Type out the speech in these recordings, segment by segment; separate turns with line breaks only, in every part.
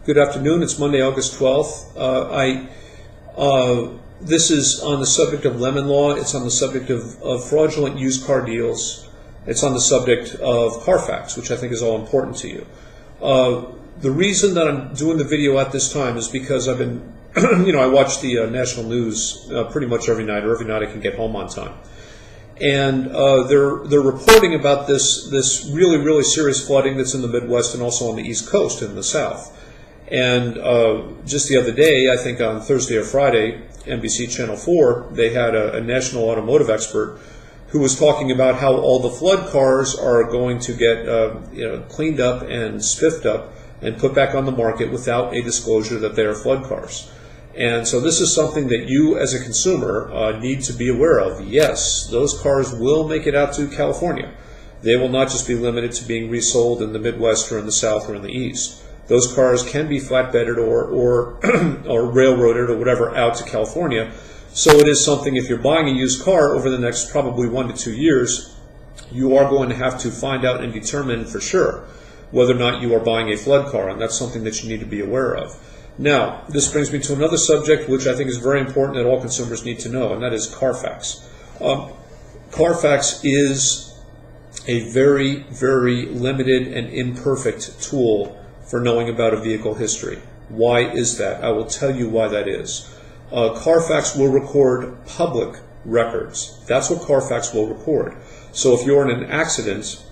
Good afternoon. It's Monday, August 12th. This is on the subject of lemon law. It's on the subject of fraudulent used car deals. It's on the subject of Carfax, which I think is all important to you. The reason that I'm doing the video at this time is because I've been, I watch the national news pretty much every night, or every night I can get home on time. And they're reporting about this really serious flooding that's in the Midwest and also on the East Coast and in the South. And just the other day, I think on Thursday or Friday, NBC Channel 4, they had a national automotive expert who was talking about how all the flood cars are going to get cleaned up and spiffed up and put back on the market without a disclosure that they are flood cars. And so this is something that you as a consumer need to be aware of. Yes, those cars will make it out to California. They will not just be limited to being resold in the Midwest or in the South or in the East. Those cars can be flatbedded or railroaded or whatever out to California. So it is something, if you're buying a used car over the next probably 1 to 2 years, you are going to have to find out and determine for sure whether or not you are buying a flood car, and that's something that you need to be aware of. Now, this brings me to another subject which I think is very important that all consumers need to know, and that is Carfax. Carfax is a very limited and imperfect tool for knowing about a vehicle history. Why is that? I will tell you why that is. Carfax will record public records. That's what Carfax will record. So if you're in an accident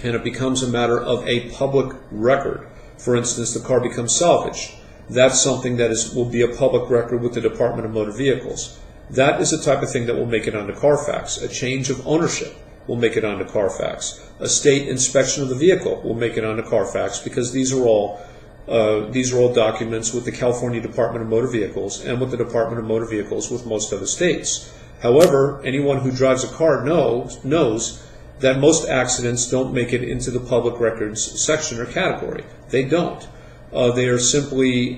and it becomes a matter of a public record, for instance, the car becomes salvaged, that's something that will be a public record with the Department of Motor Vehicles. That is the type of thing that will make it onto Carfax. A change of ownership will make it onto Carfax. A state inspection of the vehicle will make it onto Carfax, because these are all documents with the California Department of Motor Vehicles and with the Department of Motor Vehicles with most other states. However, anyone who drives a car knows that most accidents don't make it into the public records section or category. They don't. They are simply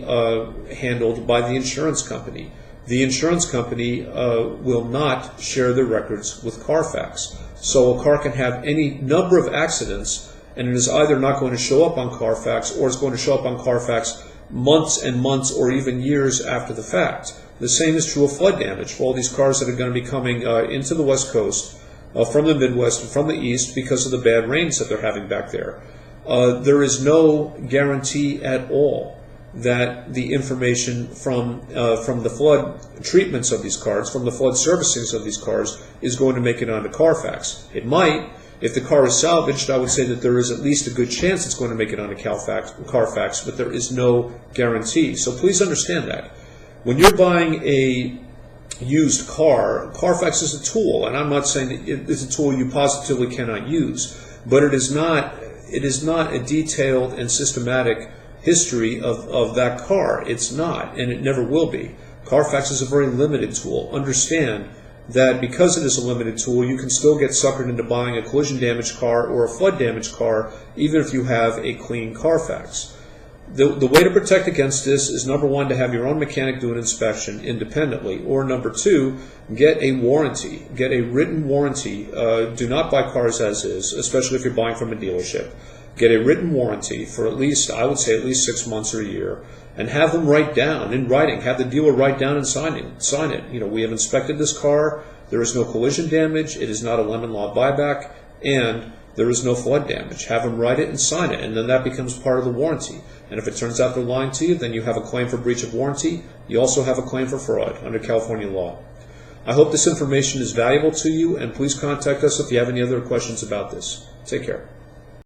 handled by the insurance company. The insurance company will not share their records with Carfax. So a car can have any number of accidents, and it is either not going to show up on Carfax, or it's going to show up on Carfax months and months or even years after the fact. The same is true of flood damage for all these cars that are going to be coming into the West Coast from the Midwest and from the East because of the bad rains that they're having back there. There is no guarantee at all that the information from the flood treatments of these cars, from the flood servicings of these cars, is going to make it onto Carfax. It might. If the car is salvaged, I would say that there is at least a good chance it's going to make it onto Carfax, but there is no guarantee. So please understand that. When you're buying a used car, Carfax is a tool, and I'm not saying that it's a tool you positively cannot use, but it is not a detailed and systematic history of that car. It's not, and it never will be. Carfax is a very limited tool. Understand that because it is a limited tool, you can still get suckered into buying a collision damaged car or a flood damaged car, even if you have a clean Carfax. The way to protect against this is, number one, to have your own mechanic do an inspection independently, or number two, get a warranty, get a written warranty. Do not buy cars as is, especially if you're buying from a dealership. Get a written warranty for at least, I would say, at least 6 months or a year, and have them write down in writing. Have the dealer write down and sign it. We have inspected this car. There is no collision damage. It is not a lemon law buyback, and there is no flood damage. Have them write it and sign it, and then that becomes part of the warranty. And if it turns out they're lying to you, then you have a claim for breach of warranty. You also have a claim for fraud under California law. I hope this information is valuable to you, and please contact us if you have any other questions about this. Take care.